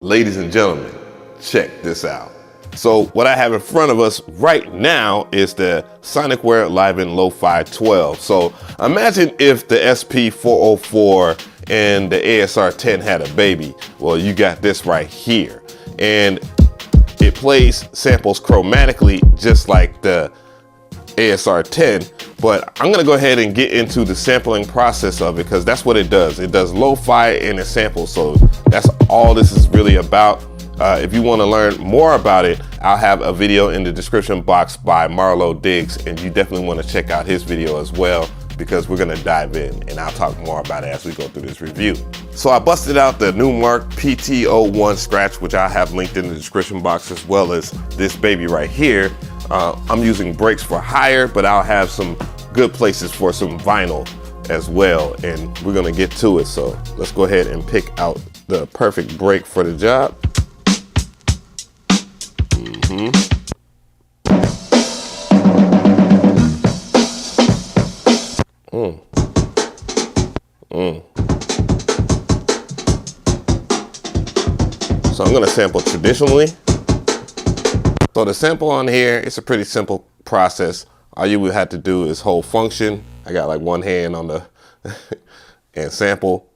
Ladies and gentlemen, check this out. So what I have in front of us right now is the Sonicware Liven LoFi-12. So imagine if the SP404 and the ASR-10 had a baby. Well, you got this right here. And it plays samples chromatically just like the ASR-10, but I'm gonna go ahead and get into the sampling process of it because that's what it does. It does lo-fi and it samples, so that's all this is really about. If you want to learn more about it, I'll have a video in the description box by Marlo Diggs, and you definitely want to check out his video as well because we're gonna dive in and I'll talk more about it as we go through this review. So I busted out the Numark PT01 scratch, which I have linked in the description box, as well as this baby right here. I'm using brakes for hire, but I'll have some good places for some vinyl as well, and we're gonna get to it. So let's go ahead and pick out the perfect brake for the job. So I'm gonna sample traditionally. So the sample on here, it's a pretty simple process. All you would have to do is hold function. I got like one hand on the and sample.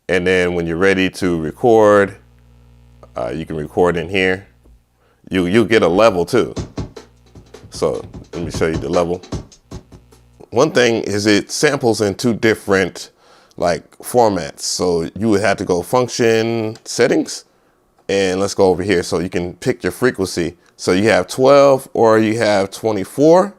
And then when you're ready to record, you can record in here. You'll get a level too. So let me show you the level. One thing is it samples in two different like formats. So you would have to go function settings, and let's go over here. So you can pick your frequency. So you have 12 or you have 24.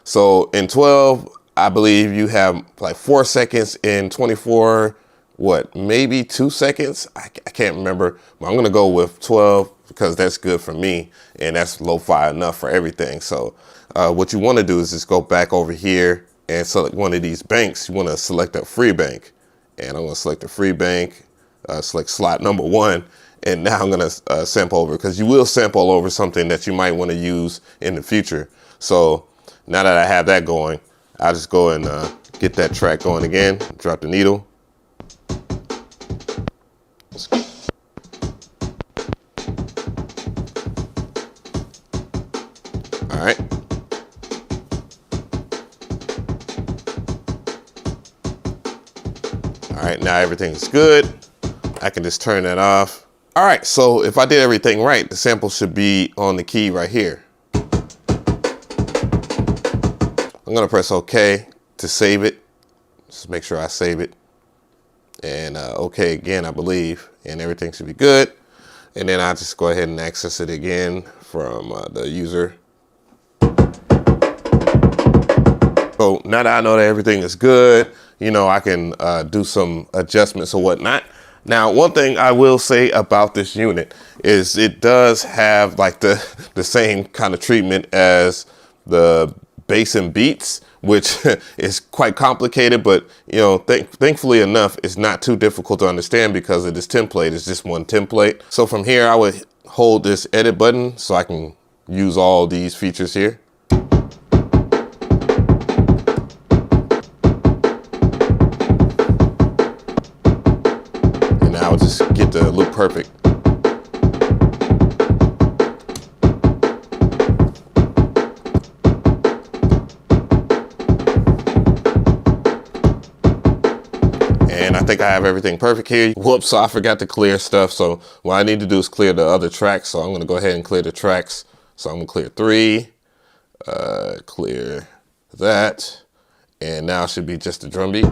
So in 12, I believe you have like 4 seconds. In 24, what, maybe 2 seconds? I can't remember, but I'm gonna go with 12 because that's good for me and that's lo-fi enough for everything. So what you wanna do is just go back over here and select one of these banks. You wanna select a free bank, and I'm gonna select the free bank, select slot number 1. And now I'm gonna sample over, because you will sample over something that you might wanna use in the future. So now that I have that going, I'll just go and get that track going again, drop the needle. All right. All right, now everything's good. I can just turn that off. All right, so if I did everything right, the sample should be on the key right here. I'm gonna press OK to save it. Just make sure I save it. And OK again, I believe, and everything should be good. And then I'll just go ahead and access it again from the user. So now that I know that everything is good, you know, I can do some adjustments or whatnot. Now, one thing I will say about this unit is it does have like the same kind of treatment as the bass and beats, which is quite complicated, but you know, thankfully enough, it's not too difficult to understand because of this template. It's just one template. So from here, I would hold this edit button so I can use all these features here. I'll just get the loop perfect. And I think I have everything perfect here. Whoops, so I forgot to clear stuff. So what I need to do is clear the other tracks. So I'm gonna go ahead and clear the tracks. So I'm gonna clear 3, clear that. And now it should be just the drum beat.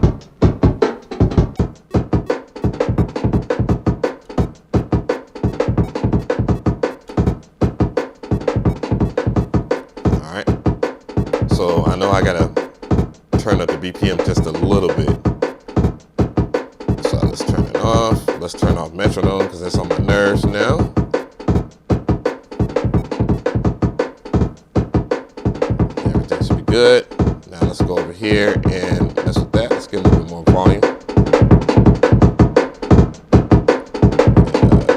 So I know I gotta turn up the BPM just a little bit. So let's turn it off. Let's turn off metronome because that's on my nerves now. Everything should be good. Now let's go over here and mess with that. Let's get a little bit more volume.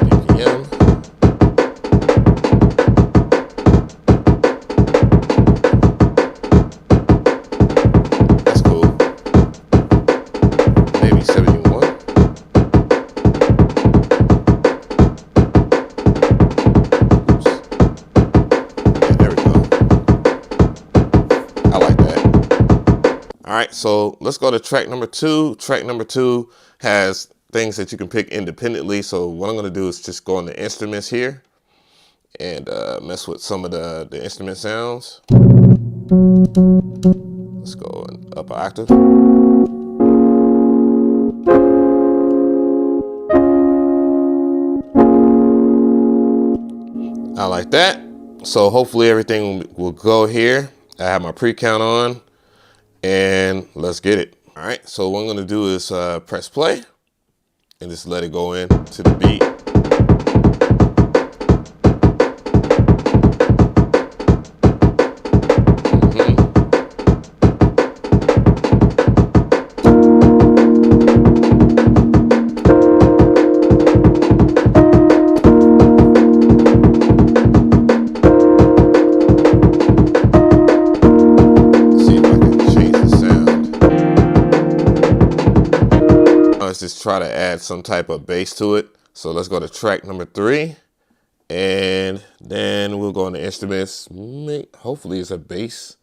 BPM. All right, so let's go to track number 2. Track number 2 has things that you can pick independently. So what I'm gonna do is just go into instruments here and mess with some of the instrument sounds. Let's go up an octave. I like that. So hopefully everything will go here. I have my pre-count on and let's get it. All right, so what I'm gonna do is press play and just let it go in to the beat. Just try to add some type of bass to it. So let's go to track number 3 and then we'll go into instruments. Hopefully it's a bass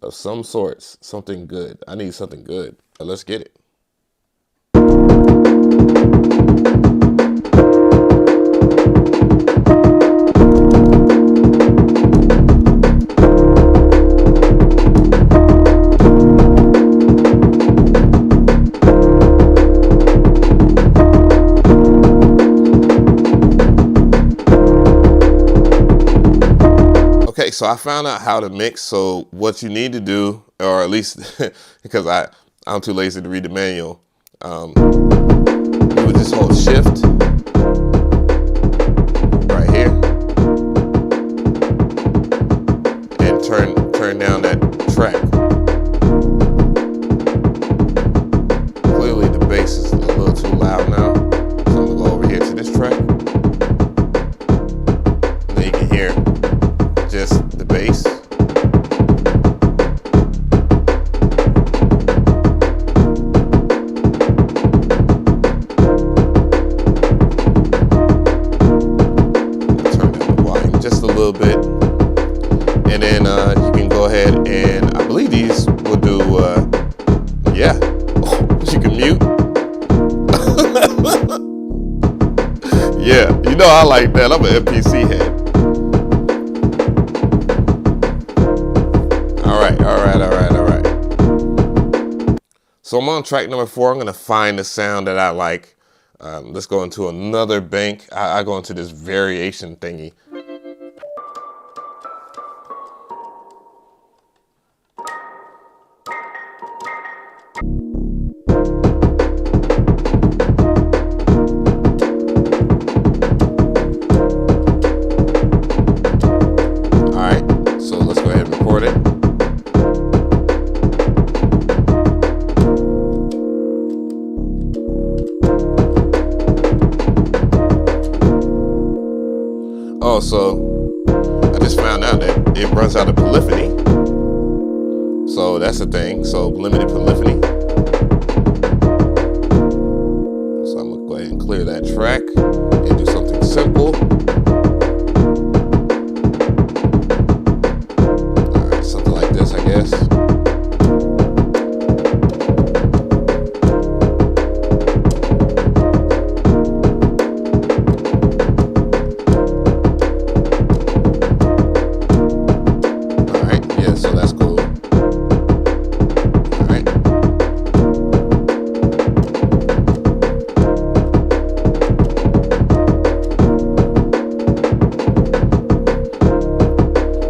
of some sorts, something good. I need something good. Let's get it. Okay, so I found out how to mix. So what you need to do, or at least because I'm too lazy to read the manual, you would just hold shift right here and turn down that track. Clearly the bass is a little too loud now, so I'm gonna go over here to this track. And then you can hear just the bass. Turn down the volume just a little bit. And then you can go ahead and I believe these will do, yeah, you can mute. Yeah, you know I like that. I'm an MPC head. All right. So I'm on track number 4. I'm gonna find the sound that I like. Let's go into another bank. I go into this variation thingy. All right, so let's go ahead and record it. Oh, so I just found out that it runs out of polyphony. So that's the thing. So limited polyphony. So I'm gonna go ahead and clear that track and do something simple. All right, something like this, I guess. So that's cool. All right.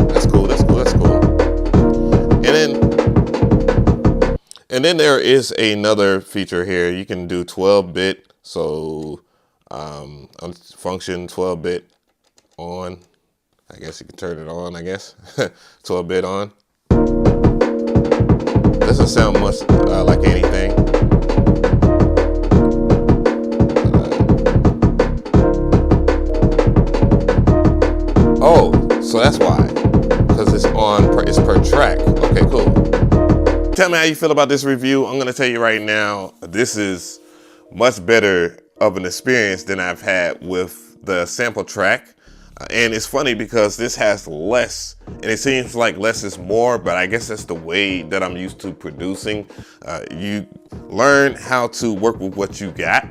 That's cool. And then there is another feature here. You can do 12-bit. So function 12-bit on. I guess you can turn it on, I guess. 12-bit on. Doesn't sound much like anything. Oh, so that's why. Because it's per track. Okay, cool. Tell me how you feel about this review. I'm gonna tell you right now, this is much better of an experience than I've had with the sample track. And it's funny because this has less, and it seems like less is more, but I guess that's the way that I'm used to producing. You learn how to work with what you got.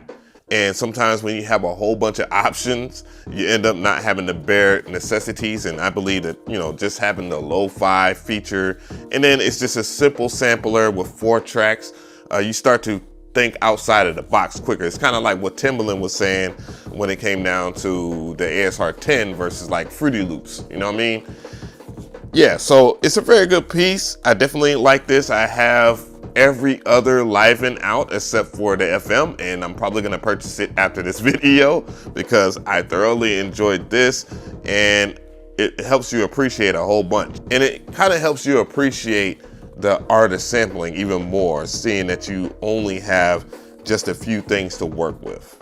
And sometimes when you have a whole bunch of options, you end up not having the bare necessities. And I believe that, you know, just having the lo-fi feature, and then it's just a simple sampler with 4 tracks, you start to think outside of the box quicker. It's kind of like what Timbaland was saying when it came down to the ASR-10 versus like Fruity Loops, you know what I mean? Yeah, so it's a very good piece. I definitely like this. I have every other Liven out except for the FM, and I'm probably gonna purchase it after this video because I thoroughly enjoyed this, and it helps you appreciate a whole bunch. And it kind of helps you appreciate the art of sampling even more, seeing that you only have just a few things to work with.